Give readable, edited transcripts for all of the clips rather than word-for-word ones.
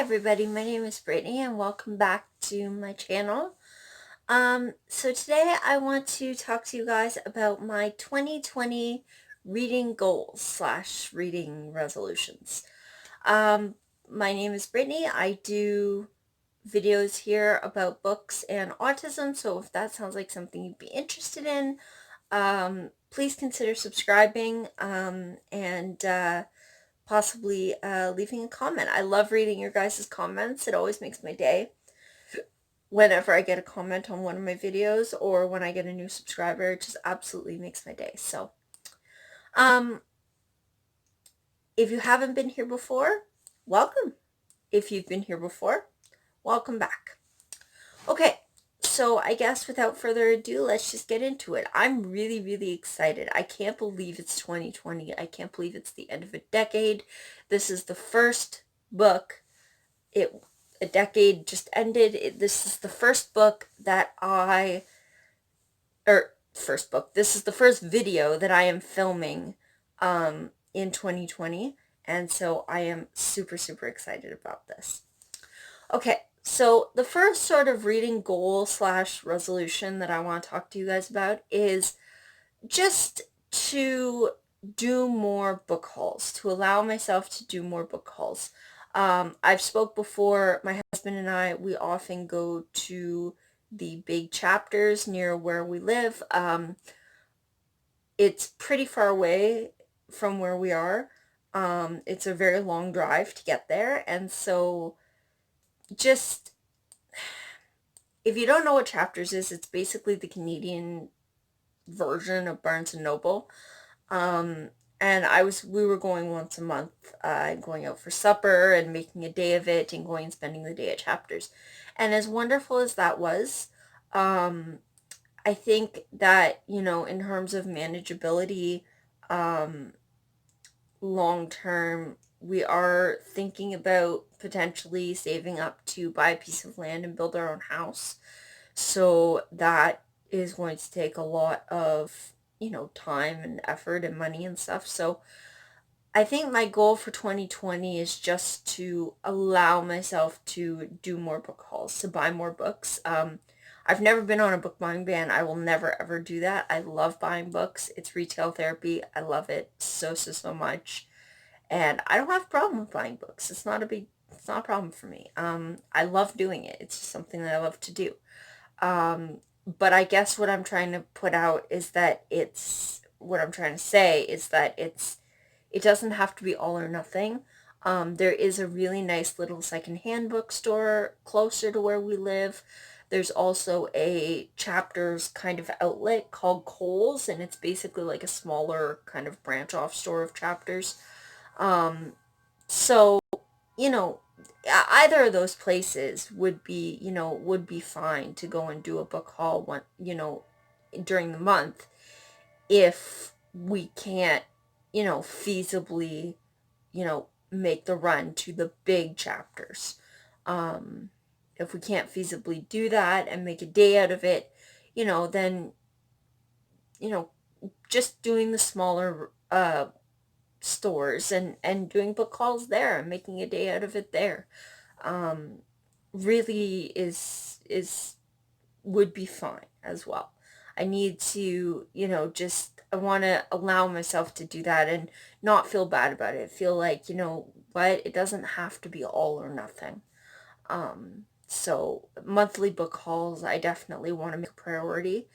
everybody, my name is Brittany and welcome back to my channel. So today I want to talk to you guys about my 2020 reading goals slash reading resolutions. My name is Brittany. I do videos here about books and autism, so if that sounds like something you'd be interested in, please consider subscribing and possibly leaving a comment. I love reading your guys' comments. It always makes my day whenever I get a comment on one of my videos or when I get a new subscriber. It just absolutely makes my day. So if you haven't been here before, welcome. If you've been here before, welcome back. Okay, so I guess without further ado, let's just get into it. I'm really, really excited. I can't believe it's 2020. I can't believe it's the end of a decade. This is the first book. A decade just ended. This is the first book that this is the first video that I am filming in 2020. And so I am super, super excited about this. Okay, so the first sort of reading goal slash resolution that I want to talk to you guys about is just to do more book hauls, to allow myself to do more book hauls. I've spoke before, my husband and I, we often go to the big chapters near where we live. It's pretty far away from where we are. It's a very long drive to get there, and so just, if you don't know what Chapters is, it's basically the Canadian version of Barnes & Noble. And we were going once a month, going out for supper and making a day of it and going and spending the day at Chapters. And as wonderful as that was, I think that, in terms of manageability, long term, we are thinking about potentially saving up to buy a piece of land and build our own house. So that is going to take a lot of time and effort and money and stuff. So I think my goal for 2020 is just to allow myself to do more book hauls, to buy more books. I've never been on a book buying ban. I will never ever do that. I love buying books. It's retail therapy. I love it so, so, so much. And I don't have a problem with buying books. It's not a problem for me. I love doing it. It's just something that I love to do. But I guess what I'm trying to say is that it doesn't have to be all or nothing. There is a really nice little secondhand bookstore closer to where we live. There's also a Chapters kind of outlet called Kohl's, and it's basically like a smaller kind of branch off store of Chapters. So, either of those places would be fine to go and do a book haul during the month if we can't, feasibly, make the run to the big Chapters. If we can't feasibly do that and make a day out of it, then, just doing the smaller, stores and doing book hauls there and making a day out of it there, really would be fine as well. I need to, I want to allow myself to do that and not feel bad about it. Feel like, what, it doesn't have to be all or nothing. So monthly book hauls, I definitely want to make a priority.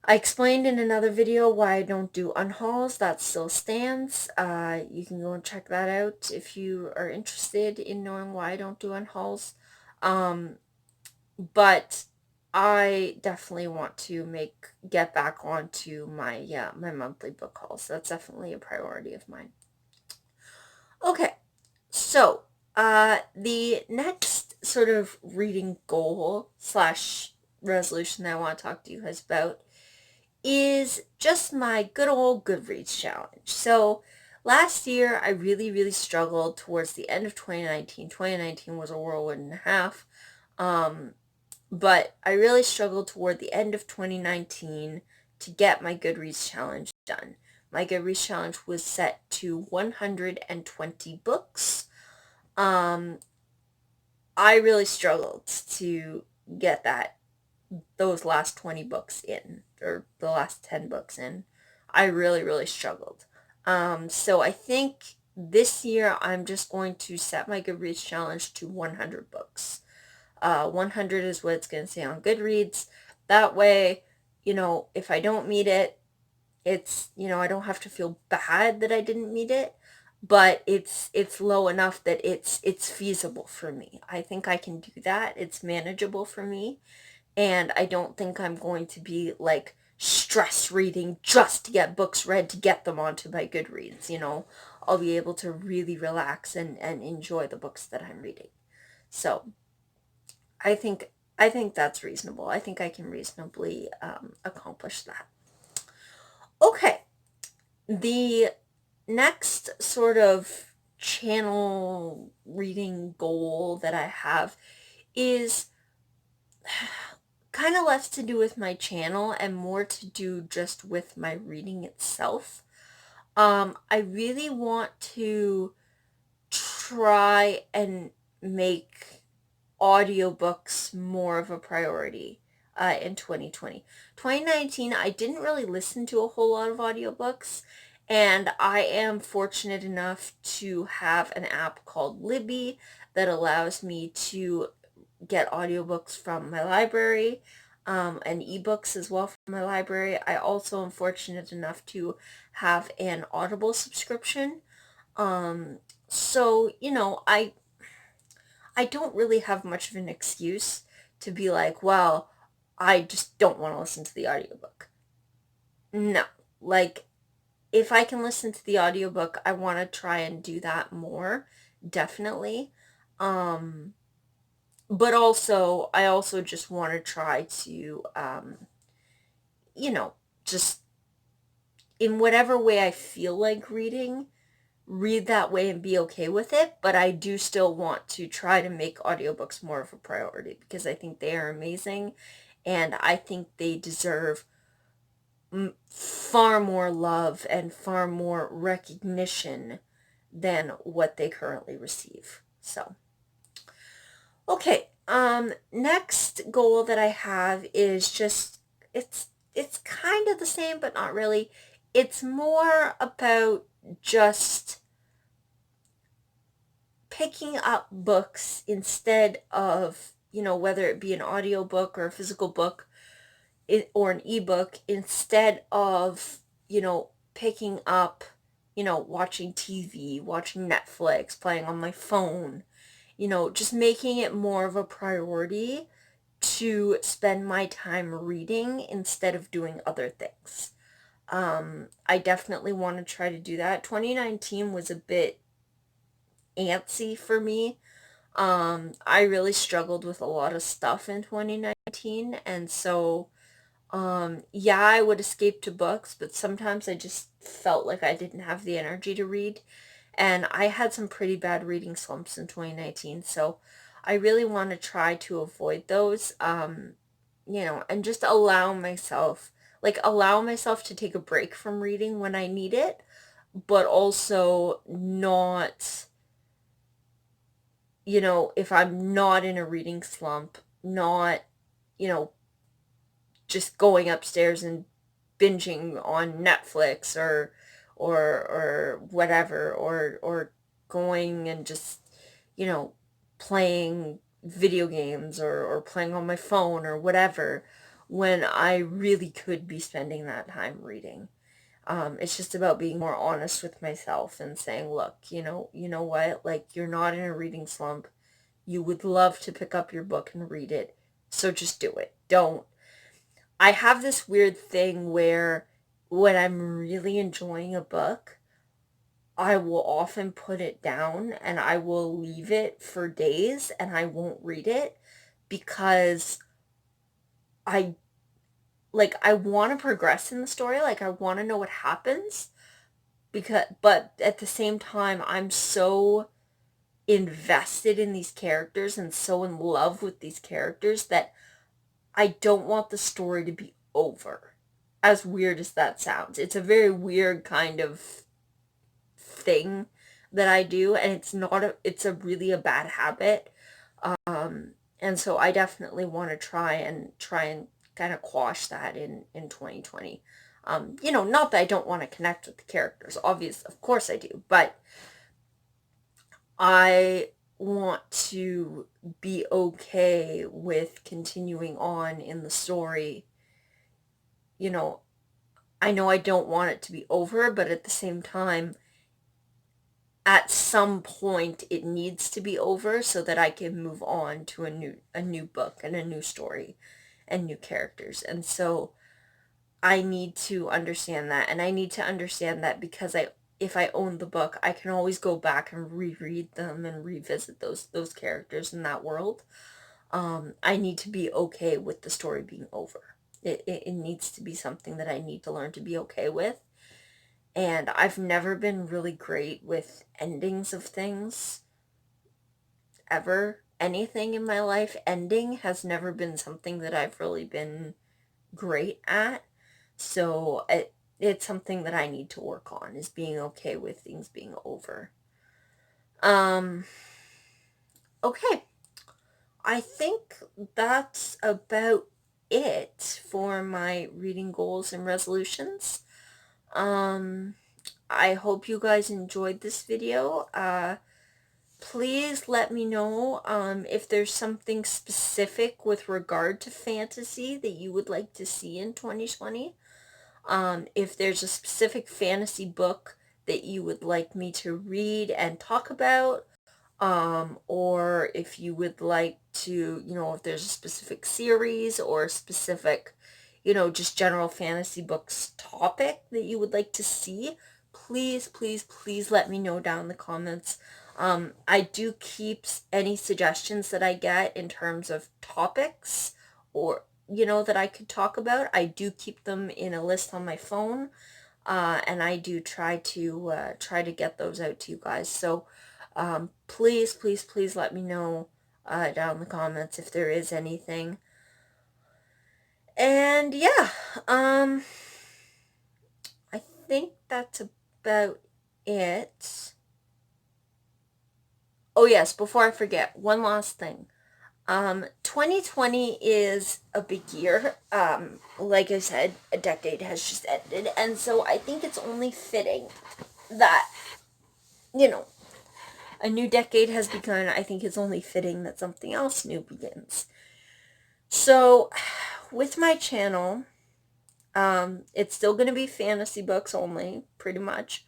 I explained in another video why I don't do unhauls. That still stands. You can go and check that out if you are interested in knowing why I don't do unhauls. But I definitely want to get back onto my monthly book hauls. That's definitely a priority of mine. Okay, so the next sort of reading goal slash resolution that I want to talk to you guys about is just my good old Goodreads challenge. So last year I really, really struggled towards the end of 2019. 2019 was a whirlwind and a half. But I really struggled toward the end of 2019 to get my Goodreads challenge done. my Goodreads challenge was set to 120 books. I really struggled to get those last 20 books in, or the last 10 books in. I really, really struggled. So I think this year I'm just going to set my Goodreads challenge to 100 books. 100 is what it's going to say on Goodreads. That way, if I don't meet it, it's, I don't have to feel bad that I didn't meet it, but it's low enough that it's feasible for me. I think I can do that. It's manageable for me, and I don't think I'm going to be like stress reading just to get books read to get them onto my Goodreads. I'll be able to really relax and enjoy the books that I'm reading. So I think that's reasonable. I think I can reasonably accomplish that. Okay, the next sort of channel reading goal that I have is kind of less to do with my channel and more to do just with my reading itself. I really want to try and make audiobooks more of a priority in 2020. 2019, I didn't really listen to a whole lot of audiobooks, and I am fortunate enough to have an app called Libby that allows me to get audiobooks from my library, and ebooks as well from my library. I also am fortunate enough to have an Audible subscription. So, I don't really have much of an excuse to be like, well, I just don't want to listen to the audiobook. No. Like, if I can listen to the audiobook, I want to try and do that more, definitely. But also, I also just want to try to, just in whatever way I feel like reading, read that way and be okay with it, but I do still want to try to make audiobooks more of a priority because I think they are amazing, and I think they deserve far more love and far more recognition than what they currently receive. So, okay, next goal that I have is just, it's kind of the same, but not really. It's more about just picking up books instead of, whether it be an audiobook or a physical book, or an ebook, instead of, picking up, watching TV, watching Netflix, playing on my phone, just making it more of a priority to spend my time reading instead of doing other things. I definitely want to try to do that. 2019 was a bit antsy for me. I really struggled with a lot of stuff in 2019, and so, yeah, I would escape to books, but sometimes I just felt like I didn't have the energy to read, and I had some pretty bad reading slumps in 2019, so I really want to try to avoid those, and just allow myself to take a break from reading when I need it, but also not, if I'm not in a reading slump, not, you know, just going upstairs and binging on Netflix or whatever, or going and just, you know, playing video games or playing on my phone or whatever, when I really could be spending that time reading. It's just about being more honest with myself and saying, look, you know what, like, you're not in a reading slump. You would love to pick up your book and read it. So just do it. Don't. I have this weird thing where when I'm really enjoying a book, I will often put it down and I will leave it for days and I won't read it because I I want to progress in the story, like I want to know what happens, but at the same time I'm so invested in these characters and so in love with these characters that I don't want the story to be over. as weird as that sounds. It's a very weird kind of thing that I do, and it's a really a bad habit. And so I definitely want to try and kind of quash that in 2020. Not that I don't want to connect with the characters, obvious, of course I do, but I want to be okay with continuing on in the story. You know, I know I don't want it to be over, but at the same time, at some point it needs to be over so that I can move on to a new book and a new story and new characters. And so I need to understand that, and I need to understand that because if I own the book, I can always go back and reread them and revisit those characters in that world. I need to be okay with the story being over. It needs to be something that I need to learn to be okay with. And I've never been really great with endings of things, ever. Anything in my life, ending has never been something that I've really been great at. So it's something that I need to work on, is being okay with things being over. Okay. I think that's about it for my reading goals and resolutions. I hope you guys enjoyed this video. Please let me know if there's something specific with regard to fantasy that you would like to see in 2020. If there's a specific fantasy book that you would like me to read and talk about, or if you would like to, if there's a specific series or a specific, just general fantasy books topic that you would like to see, please, please, please let me know down in the comments. I do keep any suggestions that I get in terms of topics or, that I could talk about. I do keep them in a list on my phone, and I do try to get those out to you guys. So, please, please, please let me know down in the comments if there is anything. And yeah, I think that's about it. Oh yes, before I forget, one last thing. 2020 is a big year. Like I said, a decade has just ended, and so I think it's only fitting that, a new decade has begun. I think it's only fitting that something else new begins. So, with my channel, it's still going to be fantasy books only, pretty much.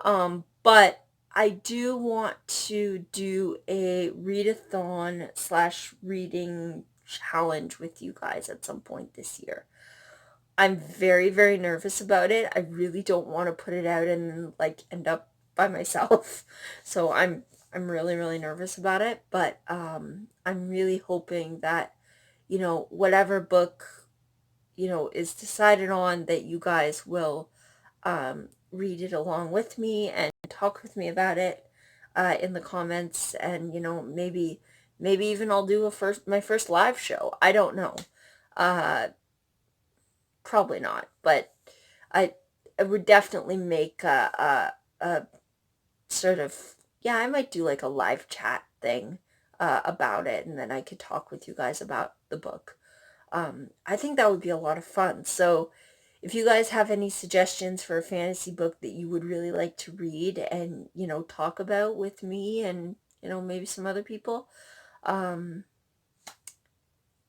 But I do want to do a readathon / reading challenge with you guys at some point this year. I'm very, very nervous about it. I really don't want to put it out and end up by myself. So I'm really, really nervous about it, but I'm really hoping that, whatever book, is decided on, that you guys will read it along with me and talk with me about it in the comments, and maybe even I'll do my first live show. I don't know. Probably not, but I would definitely make a sort of, yeah, I might do a live chat thing about it, and then I could talk with you guys about the book. I think that would be a lot of fun. So if you guys have any suggestions for a fantasy book that you would really like to read and, talk about with me and, maybe some other people,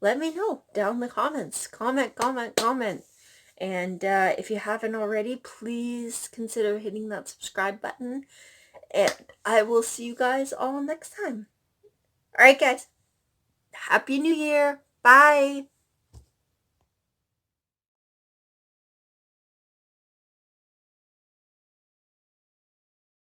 let me know down in the comments. Comment, comment, comment. And if you haven't already, please consider hitting that subscribe button. And I will see you guys all next time. Alright, guys. Happy New Year. Bye.